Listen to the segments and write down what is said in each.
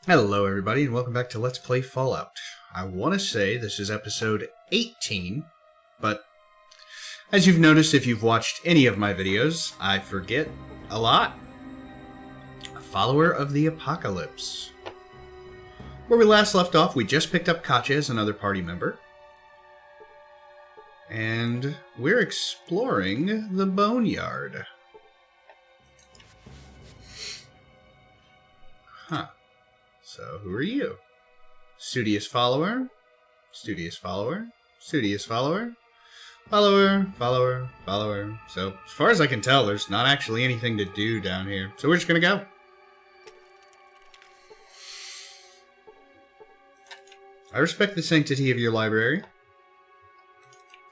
Hello everybody and welcome back to Let's Play Fallout. I want to say this is episode 18, but as you've noticed if you've watched any of my videos, I forget a lot. A follower of the apocalypse. Where we last left off, we just picked up Katya as another party member. And we're exploring the Boneyard. Huh. So, who are you? Studious follower? Studious follower? Studious follower? Follower. So, as far as I can tell, there's not actually anything to do down here. So we're just gonna go. I respect the sanctity of your library.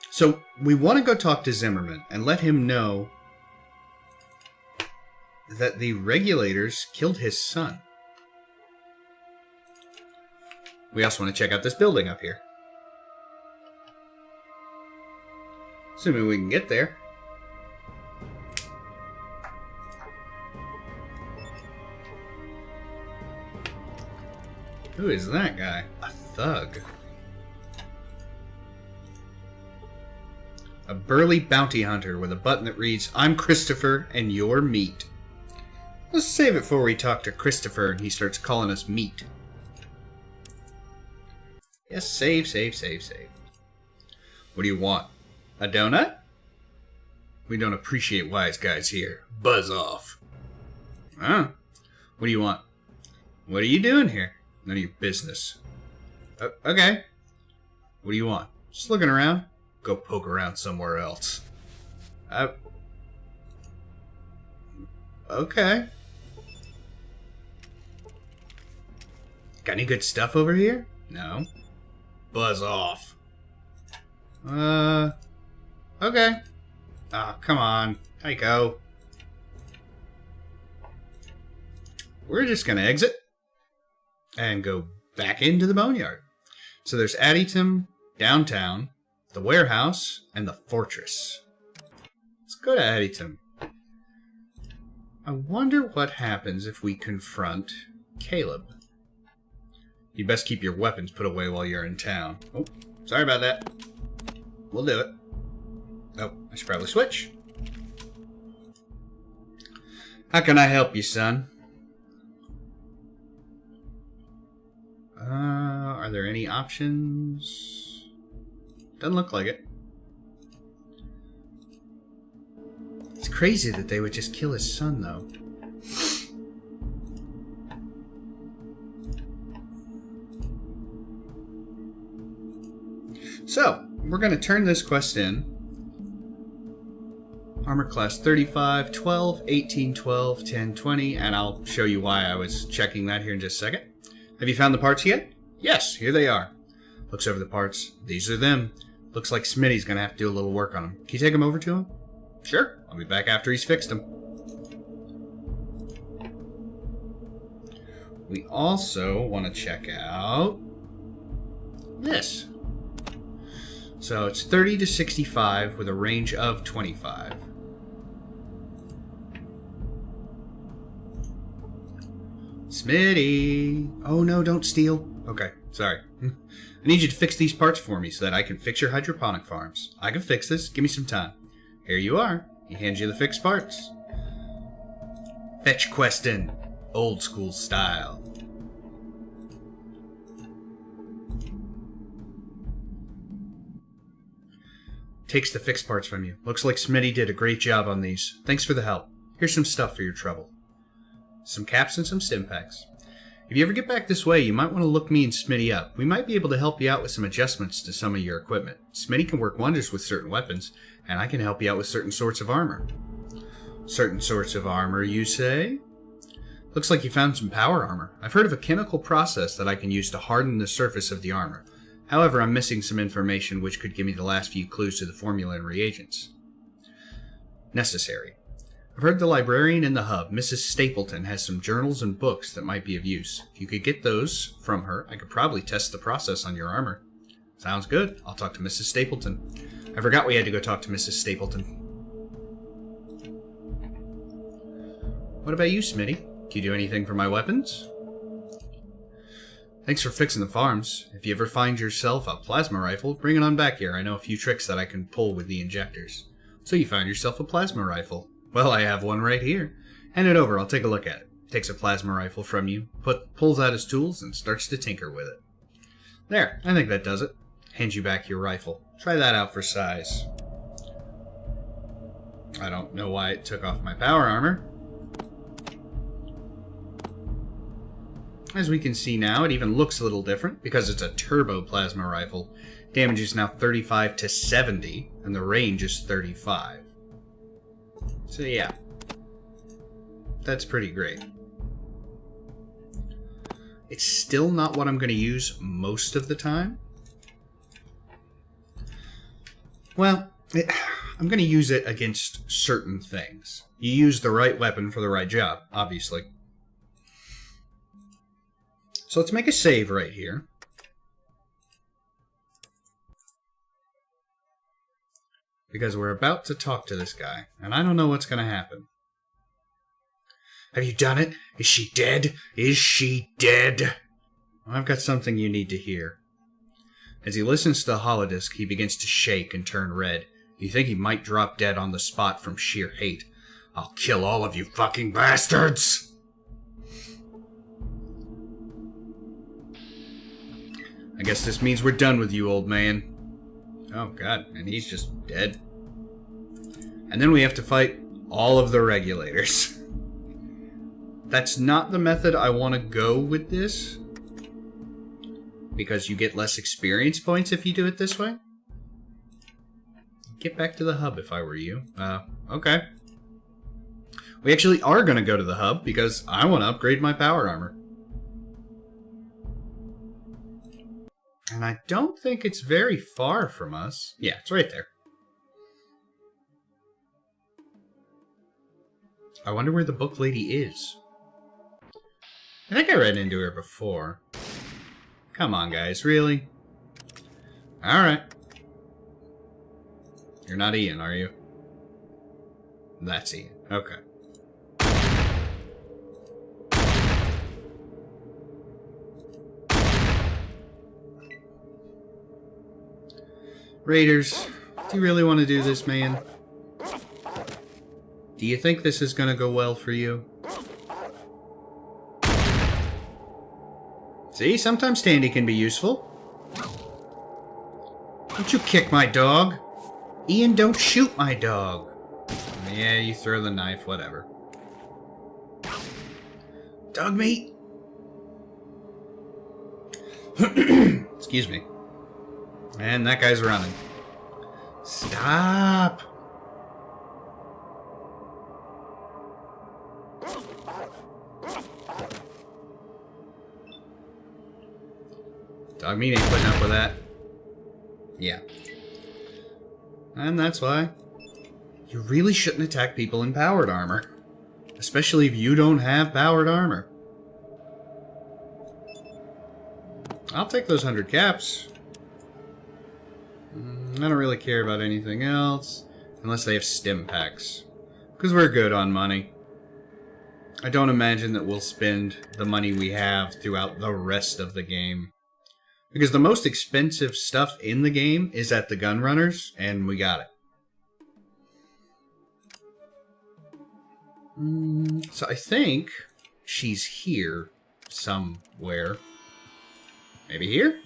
So, we want to go talk to Zimmerman and let him know that the regulators killed his son. We also want to check out this building up here. Assuming we can get there. Who is that guy? A thug. A burly bounty hunter with a button that reads, "I'm Christopher and you're meat." Let's save it for we talk to Christopher and he starts calling us meat. Yes, save. What do you want? A donut? We don't appreciate wise guys here. Buzz off. Huh? What do you want? What are you doing here? None of your business. Okay. What do you want? Just looking around? Go poke around somewhere else. Okay. Got any good stuff over here? No. Buzz off. Okay. Ah, come on. Tycho. We're just gonna exit and go back into the Boneyard. So there's Addington, downtown, the warehouse, and the fortress. Let's go to Addington. I wonder what happens if we confront Caleb. You best keep your weapons put away while you're in town. Oh, sorry about that. We'll do it. Oh, I should probably switch. How can I help you, son? Are there any options? Doesn't look like it. It's crazy that they would just kill his son, though. So, we're going to turn this quest in. Armor class 35, 12, 18, 12, 10, 20, and I'll show you why I was checking that here in just a second. Have you found the parts yet? Yes, here they are. Looks over the parts. These are them. Looks like Smitty's going to have to do a little work on them. Can you take them over to him? Sure. I'll be back after he's fixed them. We also want to check out this. So it's 30 to 65 with a range of 25. Smitty! Oh no, don't steal. Okay, sorry. I need you to fix these parts for me so that I can fix your hydroponic farms. I can fix this. Give me some time. Here you are. He hands you the fixed parts. Fetch questing. Old school style. Takes the fixed parts from you. Looks like Smitty did a great job on these. Thanks for the help. Here's some stuff for your trouble. Some caps and some stim packs. If you ever get back this way, you might want to look me and Smitty up. We might be able to help you out with some adjustments to some of your equipment. Smitty can work wonders with certain weapons, and I can help you out with certain sorts of armor. Certain sorts of armor, you say? Looks like you found some power armor. I've heard of a chemical process that I can use to harden the surface of the armor. However, I'm missing some information which could give me the last few clues to the formula and reagents. Necessary. I've heard the librarian in the hub, Mrs. Stapleton, has some journals and books that might be of use. If you could get those from her, I could probably test the process on your armor. Sounds good. I'll talk to Mrs. Stapleton. I forgot we had to go talk to Mrs. Stapleton. What about you, Smitty? Can you do anything for my weapons? Thanks for fixing the farms. If you ever find yourself a plasma rifle, bring it on back here. I know a few tricks that I can pull with the injectors. So you found yourself a plasma rifle. Well, I have one right here. Hand it over, I'll take a look at it. Takes a plasma rifle from you, pulls out his tools, and starts to tinker with it. There, I think that does it. Hands you back your rifle. Try that out for size. I don't know why it took off my power armor. As we can see now, it even looks a little different because it's a turbo plasma rifle. Damage is now 35 to 70, and the range is 35. So yeah, that's pretty great. It's still not what I'm going to use most of the time. Well, I'm going to use it against certain things. You use the right weapon for the right job, obviously. So let's make a save right here. Because we're about to talk to this guy, and I don't know what's going to happen. Have you done it? Is she dead? Is she dead? Well, I've got something you need to hear. As he listens to the holodisc, he begins to shake and turn red. You think he might drop dead on the spot from sheer hate. I'll kill all of you fucking bastards! I guess this means we're done with you, old man. Oh god, and he's just dead. And then we have to fight all of the regulators. That's not the method I want to go with this. Because you get less experience points if you do it this way. Get back to the hub if I were you. Okay. We actually are going to go to the hub because I want to upgrade my power armor. And I don't think it's very far from us. Yeah, it's right there. I wonder where the book lady is. I think I ran into her before. Come on, guys, really? Alright. You're not Ian, are you? That's Ian. Okay. Raiders, do you really want to do this, man? Do you think this is going to go well for you? See, sometimes Tandy can be useful. Don't you kick my dog. Ian, don't shoot my dog. Yeah, you throw the knife, whatever. Dog meat? Excuse me. And that guy's running. Stop! Dog meat ain't putting up with that. Yeah. And that's why you really shouldn't attack people in powered armor. Especially if you don't have powered armor. I'll take those 100 caps. I don't really care about anything else. Unless they have stim packs. Because we're good on money. I don't imagine that we'll spend the money we have throughout the rest of the game. Because the most expensive stuff in the game is at the gun runners, and we got it. So I think she's here somewhere. Maybe here?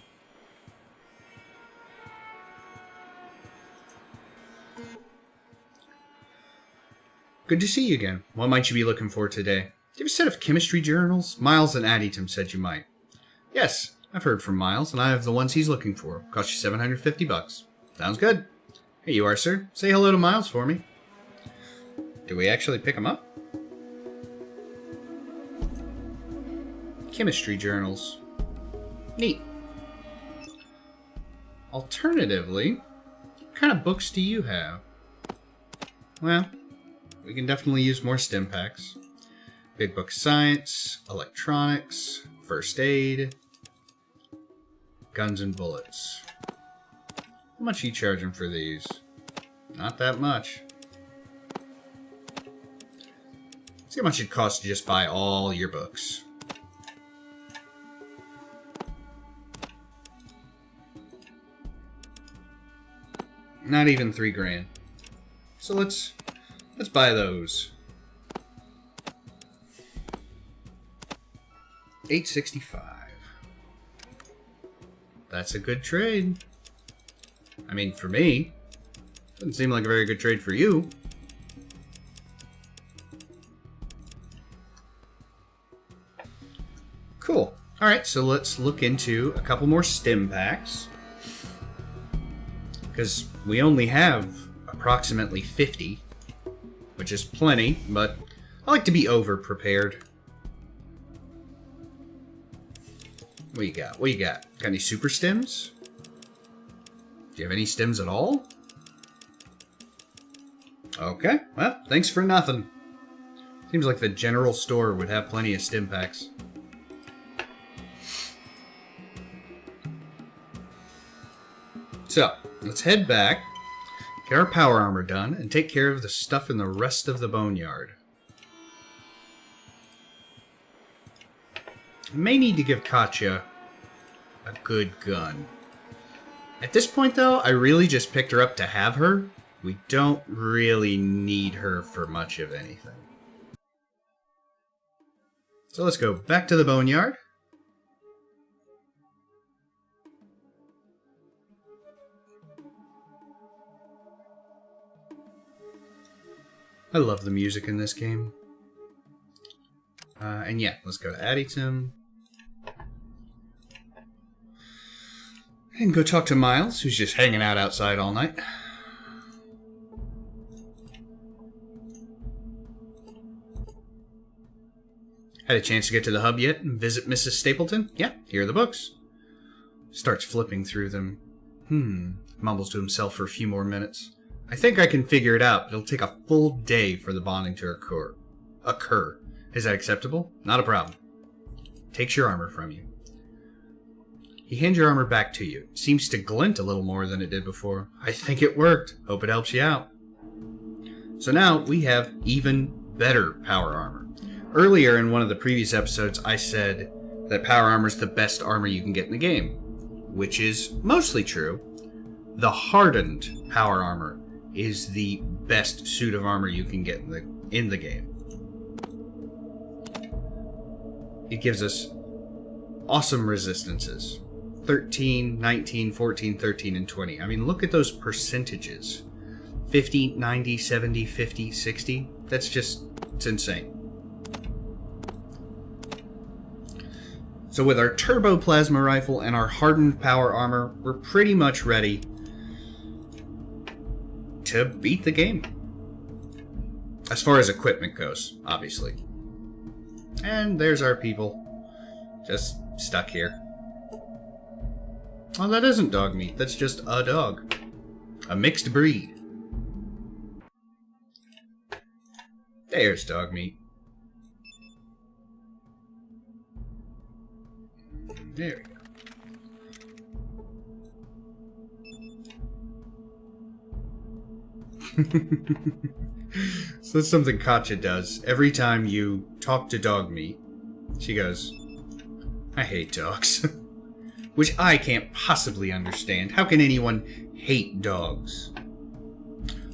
Good to see you again. What might you be looking for today? Do you have a set of chemistry journals? Miles and Addington said you might. Yes, I've heard from Miles, and I have the ones he's looking for. Cost you $750. Sounds good. Here you are, sir. Say hello to Miles for me. Do we actually pick him up? Chemistry journals. Neat. Alternatively, what kind of books do you have? Well, we can definitely use more stim packs. Big Book Science, Electronics, First Aid, Guns and Bullets. How much are you charging for these? Not that much. Let's see how much it costs to just buy all your books. Not even 3 grand. So let's buy those. $865. That's a good trade. I mean, for me. Doesn't seem like a very good trade for you. Cool. Alright, so let's look into a couple more stim packs. Because we only have approximately 50, which is plenty, but I like to be over-prepared. What you got? What you got? Got any super stims? Do you have any stims at all? Okay, well, thanks for nothing. Seems like the general store would have plenty of stim packs. So, let's head back, get our power armor done, and take care of the stuff in the rest of the boneyard. I may need to give Katya a good gun. At this point, though, I really just picked her up to have her. We don't really need her for much of anything. So let's go back to the boneyard. I love the music in this game. And yeah, let's go to Addington. And go talk to Miles, who's just hanging out outside all night. Had a chance to get to the hub yet and visit Mrs. Stapleton? Yeah, here are the books. Starts flipping through them. Mumbles to himself for a few more minutes. I think I can figure it out. It'll take a full day for the bonding to occur. Is that acceptable? Not a problem. Takes your armor from you. He hands your armor back to you. It seems to glint a little more than it did before. I think it worked. Hope it helps you out. So now we have even better power armor. Earlier in one of the previous episodes, I said that power armor is the best armor you can get in the game, which is mostly true. The hardened power armor is the best suit of armor you can get in the game. It gives us awesome resistances. 13, 19, 14, 13, and 20. I mean, look at those percentages. 50, 90, 70, 50, 60. It's insane. So with our turbo plasma rifle and our hardened power armor, we're pretty much ready to beat the game. As far as equipment goes, obviously. And there's our people. Just stuck here. Oh, that isn't dog meat. That's just a dog. A mixed breed. There's dog meat. There we go. So that's something Katya does. Every time you talk to dog meat, she goes, I hate dogs. Which I can't possibly understand. How can anyone hate dogs?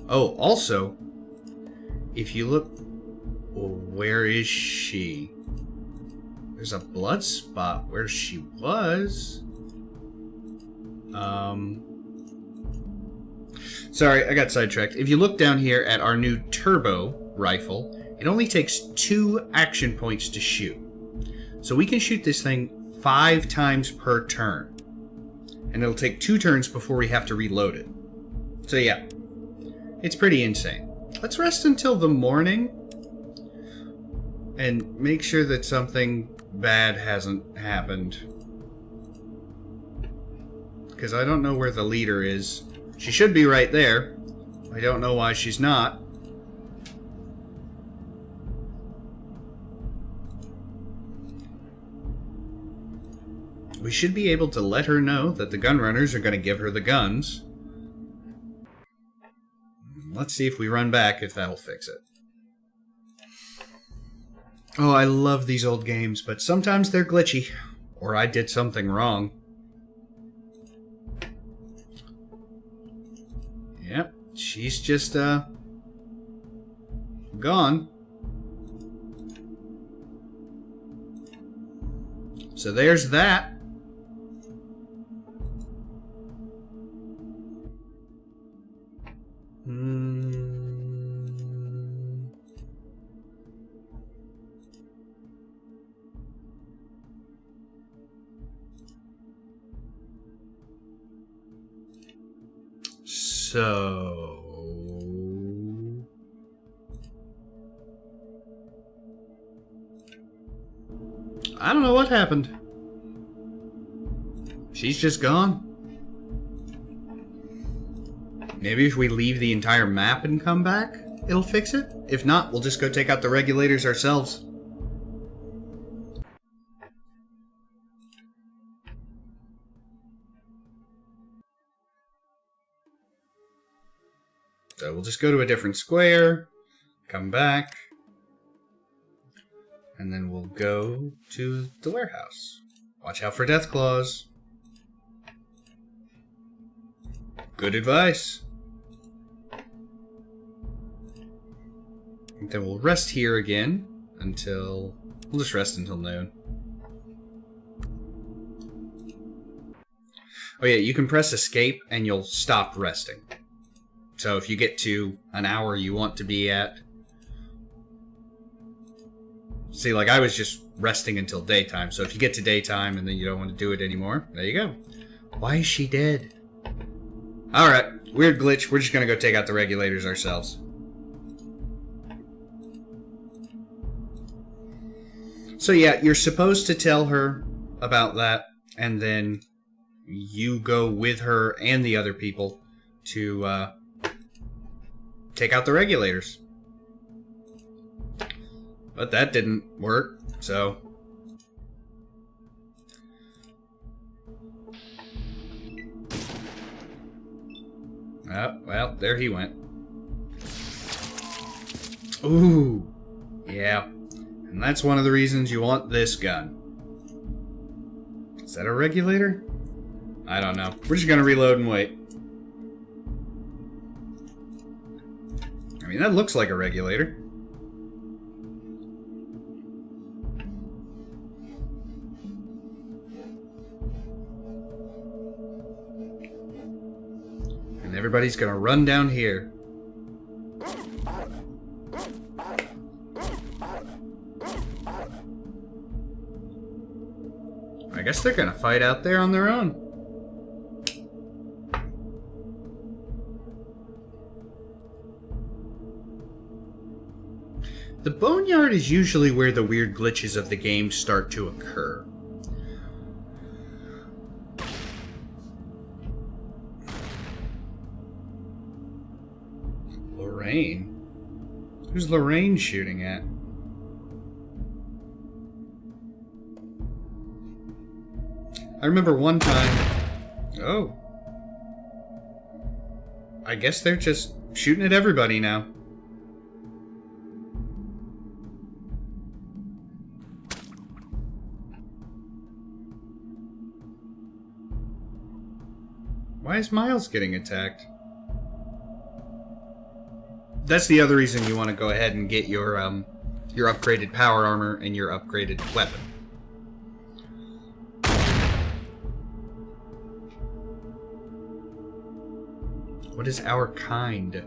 Oh, also, if you look... Where is she? There's a blood spot where she was. Sorry, I got sidetracked. If you look down here at our new turbo rifle, it only takes 2 action points to shoot. So we can shoot this thing 5 times per turn. And it'll take 2 turns before we have to reload it. So yeah, it's pretty insane. Let's rest until the morning and make sure that something bad hasn't happened. Because I don't know where the leader is. She should be right there. I don't know why she's not. We should be able to let her know that the gunrunners are going to give her the guns. Let's see if we run back, if that'll fix it. Oh, I love these old games, but sometimes they're glitchy. Or I did something wrong. She's just, gone. So there's that. So... I don't know what happened. She's just gone. Maybe if we leave the entire map and come back, it'll fix it? If not, we'll just go take out the regulators ourselves. So we'll just go to a different square, come back, and then we'll go to the warehouse. Watch out for Deathclaws. Good advice. And then we'll rest here again until... We'll just rest until noon. Oh yeah, you can press escape and you'll stop resting. So if you get to an hour you want to be at... See, like I was just resting until daytime, so if you get to daytime and then you don't want to do it anymore, there you go. Why is she dead? Alright, weird glitch. We're just gonna go take out the regulators ourselves. So yeah, you're supposed to tell her about that, and then you go with her and the other people to take out the regulators. But that didn't work, so... Oh, well, there he went. Ooh, yeah. And that's one of the reasons you want this gun. Is that a regulator? I don't know. We're just gonna reload and wait. I mean, that looks like a regulator. And everybody's gonna run down here. I guess they're gonna fight out there on their own. The boneyard is usually where the weird glitches of the game start to occur. Lorraine? Who's Lorraine shooting at? I remember one time... Oh. I guess they're just shooting at everybody now. Why is Miles getting attacked? That's the other reason you want to go ahead and get your upgraded power armor and your upgraded weapon. What is our kind?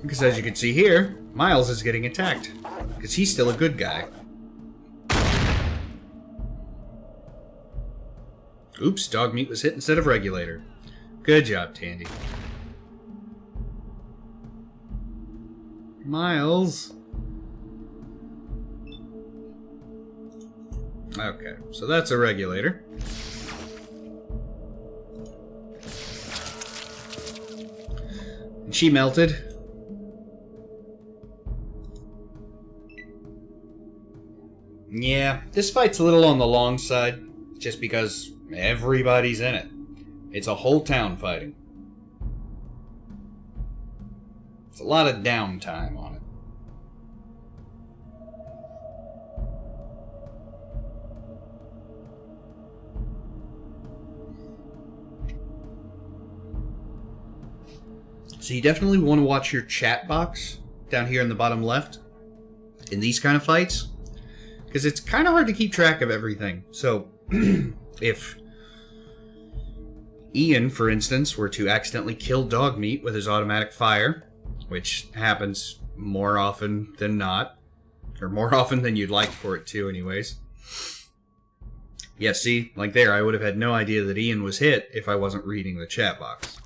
Because as you can see here, Miles is getting attacked. Because he's still a good guy. Oops, dog meat was hit instead of regulator. Good job, Tandy. Miles. Okay, so that's a regulator. And she melted. Yeah, this fight's a little on the long side, just because everybody's in it. It's a whole town fighting. It's a lot of downtime on it. So you definitely want to watch your chat box down here in the bottom left in these kind of fights, because it's kind of hard to keep track of everything. So if Ian, for instance, were to accidentally kill Dogmeat with his automatic fire, which happens more often than not, or more often than you'd like for it to anyways. Yeah, see, like there, I would have had no idea that Ian was hit if I wasn't reading the chat box.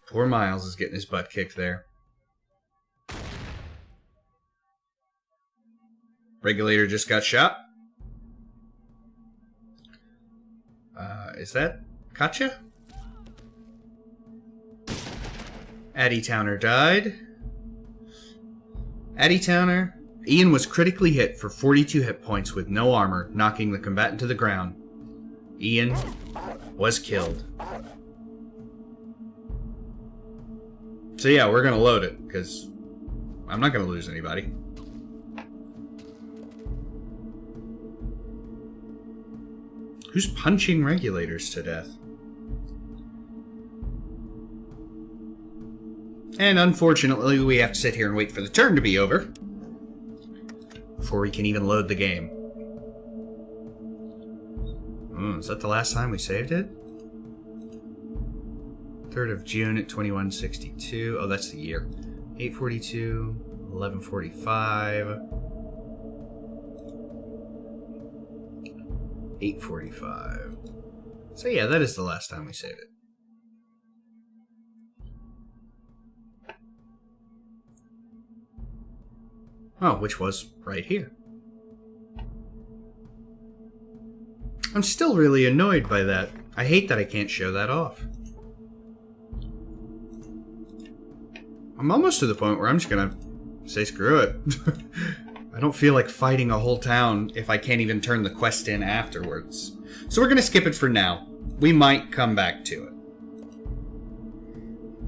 Poor Miles is getting his butt kicked there. Regulator just got shot. Is that Katja? Addie Towner died. Addie Towner. Ian was critically hit for 42 hit points with no armor, knocking the combatant to the ground. Ian was killed. So yeah, we're gonna load it, because I'm not gonna lose anybody. Who's punching regulators to death? And unfortunately, we have to sit here and wait for the turn to be over before we can even load the game. Is that the last time we saved it? 3rd of June at 2162. Oh, that's the year. 842, 1145, 845. So yeah, that is the last time we saved it. Oh, which was right here. I'm still really annoyed by that. I hate that I can't show that off. I'm almost to the point where I'm just gonna say screw it. I don't feel like fighting a whole town if I can't even turn the quest in afterwards. So we're gonna skip it for now. We might come back to it.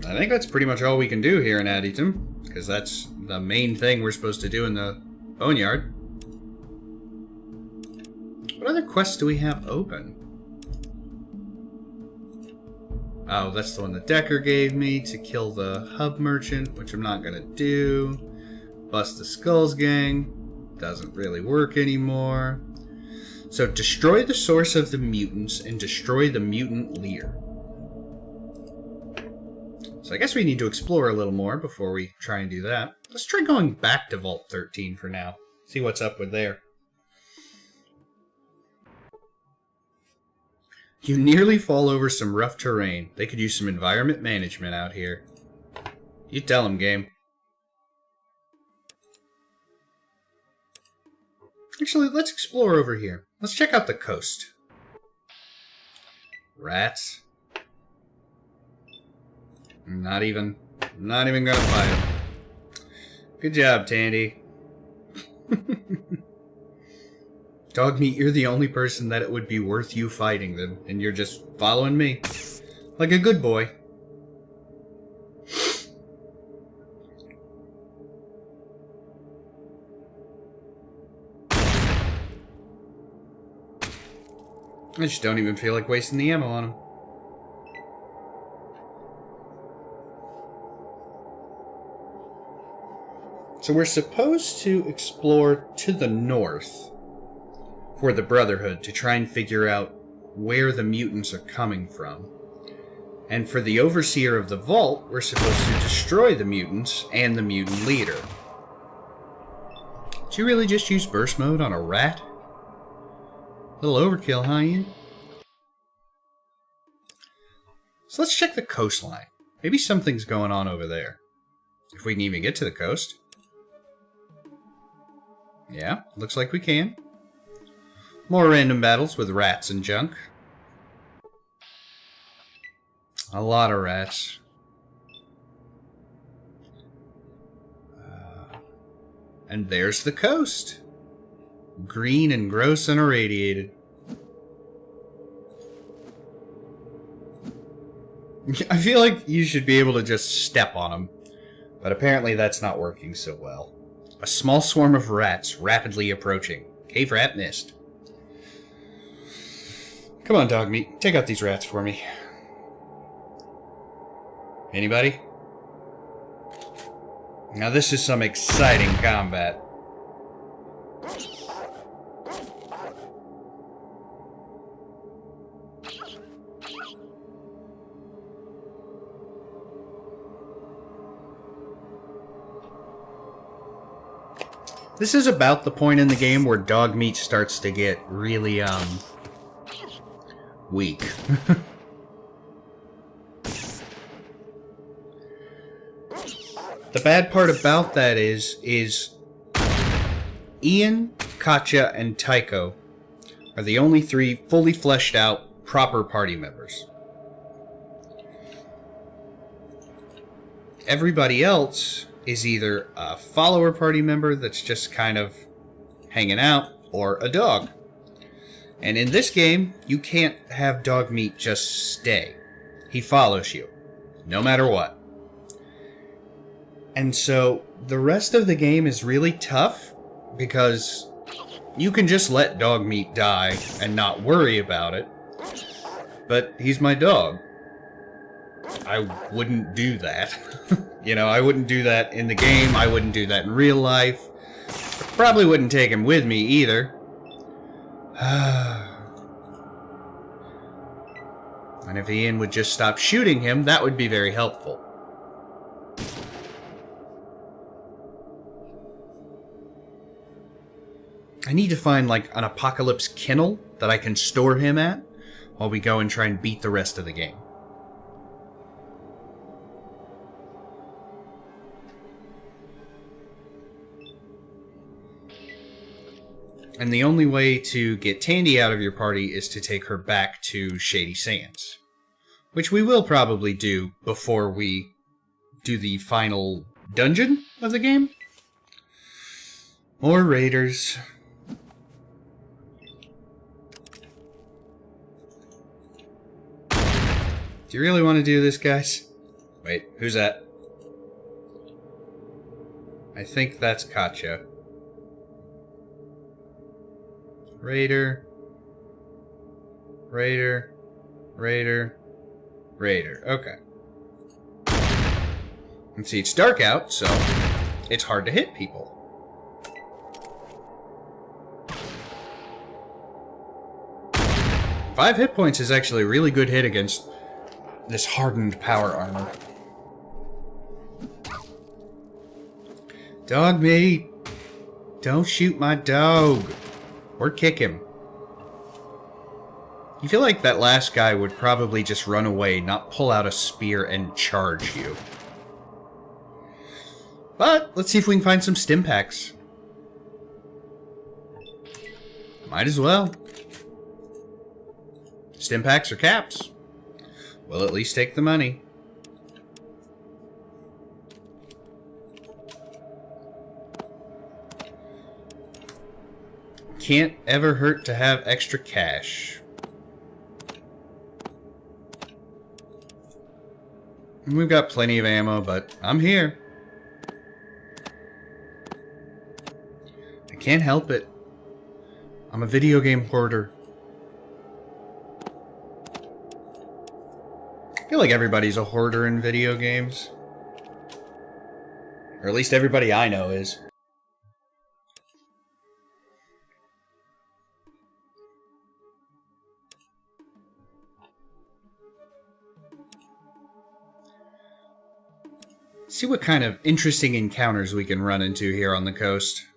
I think that's pretty much all we can do here in Addington, because that's the main thing we're supposed to do in the Boneyard. What other quests do we have open? Oh, that's the one that Decker gave me to kill the hub merchant, which I'm not gonna do. Bust the Skulls gang. Doesn't really work anymore. So destroy the source of the mutants and destroy the mutant leader. So I guess we need to explore a little more before we try and do that. Let's try going back to Vault 13 for now. See what's up with there. You nearly fall over some rough terrain. They could use some environment management out here. You tell them, game. Actually, let's explore over here. Let's check out the coast. Rats. Not even gonna fight him. Good job, Tandy. Dogmeat, you're the only person that it would be worth you fighting them, and you're just following me. Like a good boy. I just don't even feel like wasting the ammo on him. So we're supposed to explore to the north for the Brotherhood to try and figure out where the mutants are coming from. And for the Overseer of the Vault, we're supposed to destroy the mutants and the mutant leader. Did you really just use burst mode on a rat? Little overkill, huh, Ian? So let's check the coastline. Maybe something's going on over there. If we can even get to the coast. Yeah, looks like we can. More random battles with rats and junk. A lot of rats. And there's the coast. Green and gross and irradiated. I feel like you should be able to just step on them. But apparently that's not working so well. A small swarm of rats rapidly approaching. Cave rat missed. Come on, dog meat. Take out these rats for me. Anybody? Now this is some exciting combat. This is about the point in the game where dog meat starts to get really, weak. The bad part about that is Ian, Katja, and Tycho are the only 3 fully fleshed out, proper party members. Everybody else is either a follower party member that's just kind of hanging out, or a dog. And in this game, you can't have dog meat just stay. He follows you, no matter what. And so, the rest of the game is really tough, because you can just let dog meat die and not worry about it. But he's my dog. I wouldn't do that. You know, I wouldn't do that in the game, I wouldn't do that in real life. Probably wouldn't take him with me either. And if Ian would just stop shooting him, that would be very helpful. I need to find, like, an apocalypse kennel that I can store him at while we go and try and beat the rest of the game. And the only way to get Tandy out of your party is to take her back to Shady Sands. Which we will probably do before we do the final dungeon of the game. More raiders. Do you really want to do this, guys? Wait, who's that? I think that's Katja. Raider. Raider. Raider. Raider. Okay. And see, it's dark out, so it's hard to hit people. Five hit points is actually a really good hit against this hardened power armor. Dog meat! Don't shoot my dog! Or kick him. You feel like that last guy would probably just run away, not pull out a spear and charge you. But, let's see if we can find some stim packs. Might as well. Stim packs or caps. We'll at least take the money. Can't ever hurt to have extra cash. We've got plenty of ammo, but I'm here. I can't help it. I'm a video game hoarder. I feel like everybody's a hoarder in video games. Or at least everybody I know is. See what kind of interesting encounters we can run into here on the coast.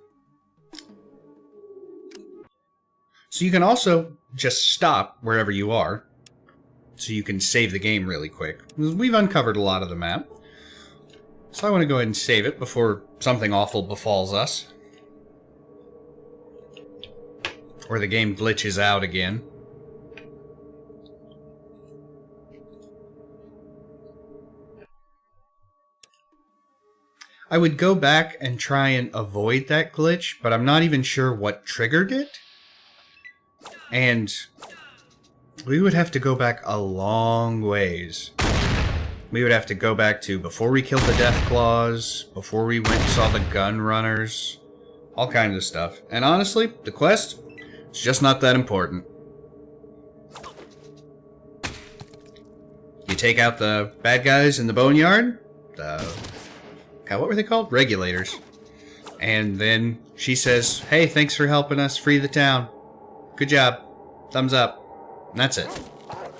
So you can also just stop wherever you are, so you can save the game really quick. We've uncovered a lot of the map, so I want to go ahead and save it before something awful befalls us. Or the game glitches out again. I would go back and try and avoid that glitch, but I'm not even sure what triggered it. And we would have to go back a long ways. We would have to go back to before we killed the Deathclaws, before we went and saw the gun runners, all kinds of stuff. And honestly, the quest is just not that important. take out the bad guys in the boneyard. God, what were they called? Regulators. And then she says, hey, thanks for helping us free the town. Good job. Thumbs up. And that's it.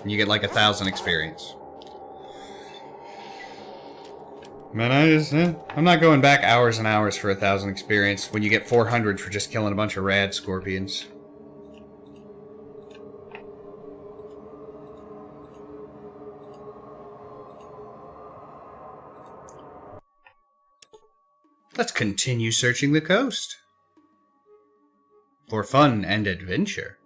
And you get like 1,000 experience. Man, I'm not going back hours and hours for 1,000 experience when you get 400 for just killing a bunch of rad scorpions. Let's continue searching the coast. For fun and adventure.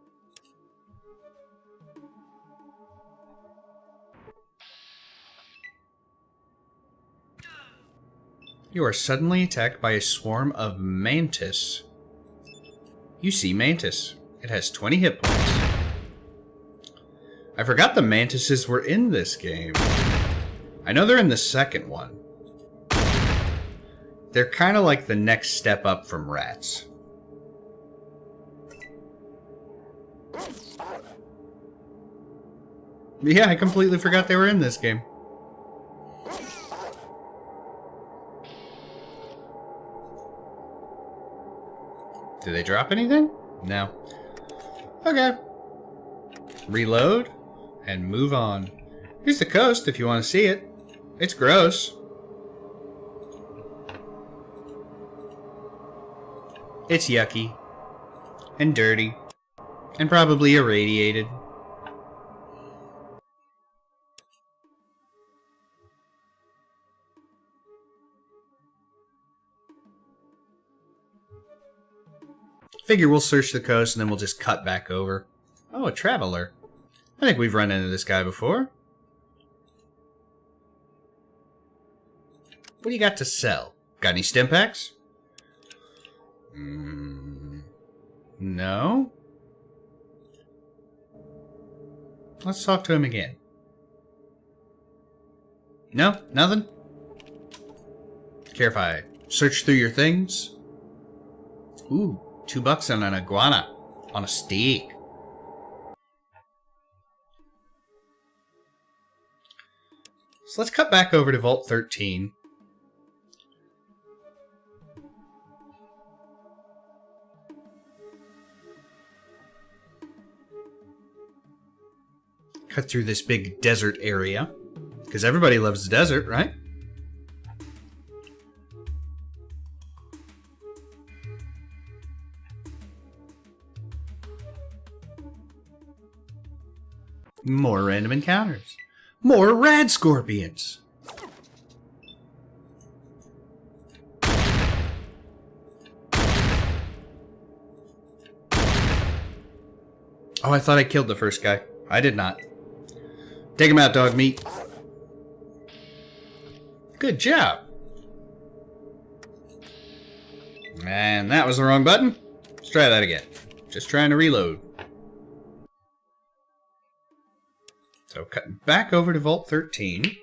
You are suddenly attacked by a swarm of mantis. You see mantis. It has 20 hit points. I forgot the mantises were in this game. I know they're in the second one. They're kind of like the next step up from rats. Yeah, I completely forgot they were in this game. Do they drop anything? No. Okay. Reload and move on. Here's the coast if you want to see it. It's gross. It's yucky. And dirty. And probably irradiated. Figure we'll search the coast and then we'll just cut back over. Oh, a traveler. I think we've run into this guy before. What do you got to sell? Got any stim packs? No? Let's talk to him again. No? Nothing? Care if I search through your things? Ooh. $2 on an iguana. On a steak. So let's cut back over to Vault 13. Cut through this big desert area. Because everybody loves the desert, right? More random encounters. More rad scorpions. Oh, I thought I killed the first guy. I did not. Take him out, dog meat. Good job. And that was the wrong button. Let's try that again. Just trying to reload. So cutting back over to Vault 13.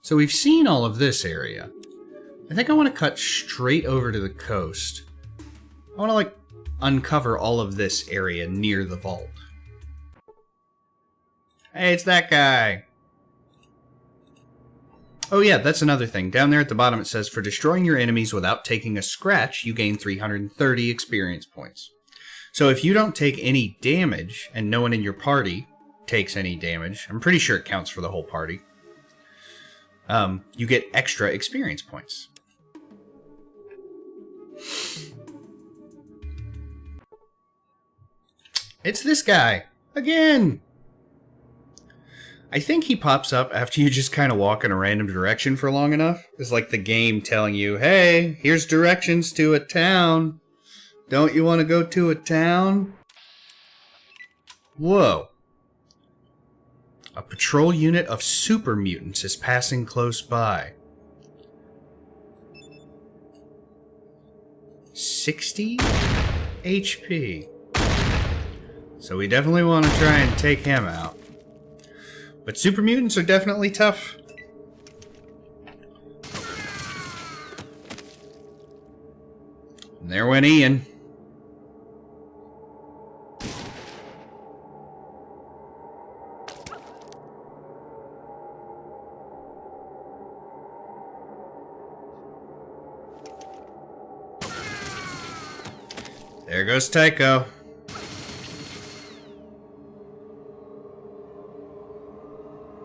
So we've seen all of this area. I think I want to cut straight over to the coast. I want to like uncover all of this area near the vault. Hey, it's that guy. Oh yeah, that's another thing. Down there at the bottom it says, for destroying your enemies without taking a scratch, you gain 330 experience points. So if you don't take any damage, and no one in your party takes any damage, I'm pretty sure it counts for the whole party, you get extra experience points. It's this guy. Again! I think he pops up after you just kind of walk in a random direction for long enough. It's like the game telling you, hey, here's directions to a town. Don't you want to go to a town? Whoa. A patrol unit of super mutants is passing close by. 60 HP. So we definitely want to try and take him out. But super mutants are definitely tough. And there went Ian. There goes Tycho.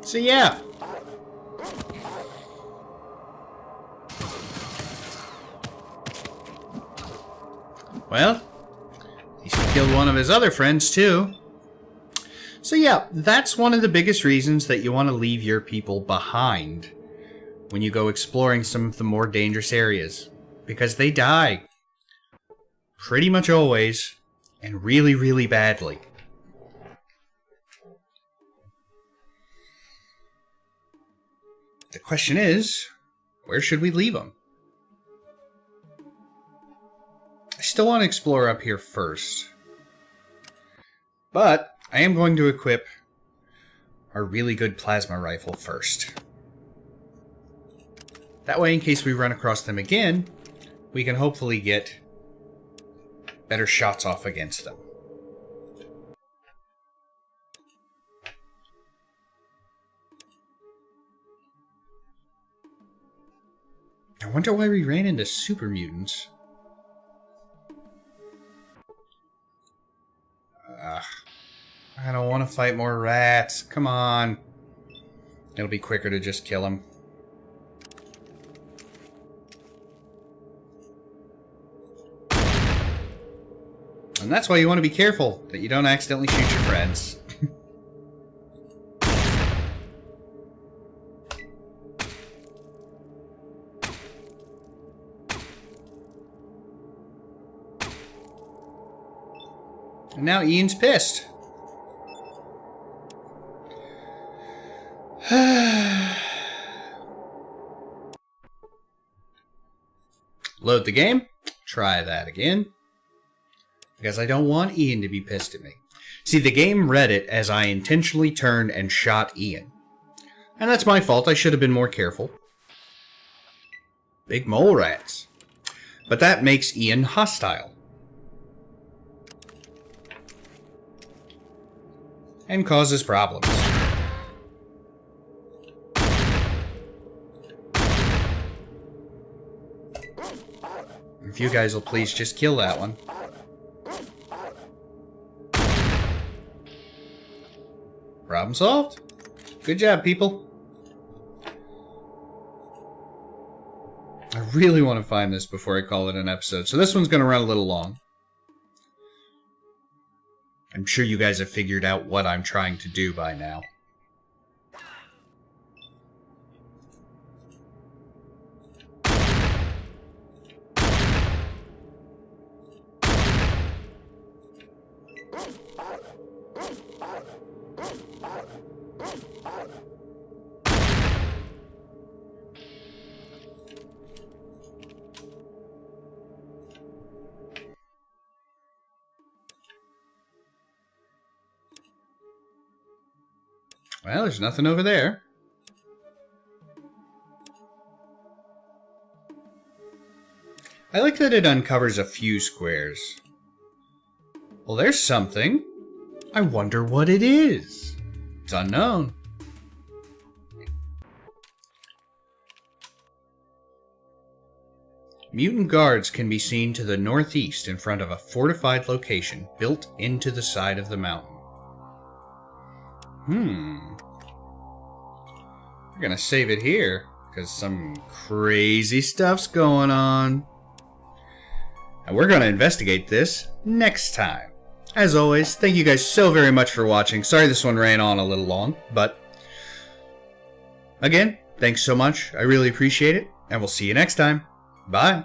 So yeah. Well, he's killed one of his other friends too. So yeah, that's one of the biggest reasons that you want to leave your people behind when you go exploring some of the more dangerous areas. Because they die. Pretty much always. And really, really badly. The question is, where should we leave them? I still want to explore up here first. But I am going to equip our really good plasma rifle first. That way, in case we run across them again, we can hopefully get better shots off against them. I wonder why we ran into super mutants. I don't want to fight more rats. Come on. It'll be quicker to just kill them. And that's why you want to be careful that you don't accidentally shoot your friends. And now Ian's pissed. Load the game. Try that again. Because I don't want Ian to be pissed at me. See, the game read it as I intentionally turned and shot Ian. And that's my fault. I should have been more careful. Big mole rats. But that makes Ian hostile. And causes problems. If you guys will please just kill that one. Problem solved. Good job, people. I really want to find this before I call it an episode. So this one's going to run a little long. I'm sure you guys have figured out what I'm trying to do by now. Well, there's nothing over there. I like that it uncovers a few squares. Well, there's something. I wonder what it is. It's unknown. Mutant guards can be seen to the northeast in front of a fortified location built into the side of the mountain. We're gonna save it here, because some crazy stuff's going on. And we're gonna investigate this next time. As always, thank you guys so very much for watching. Sorry this one ran on a little long, but again, thanks so much. I really appreciate it, and we'll see you next time. Bye.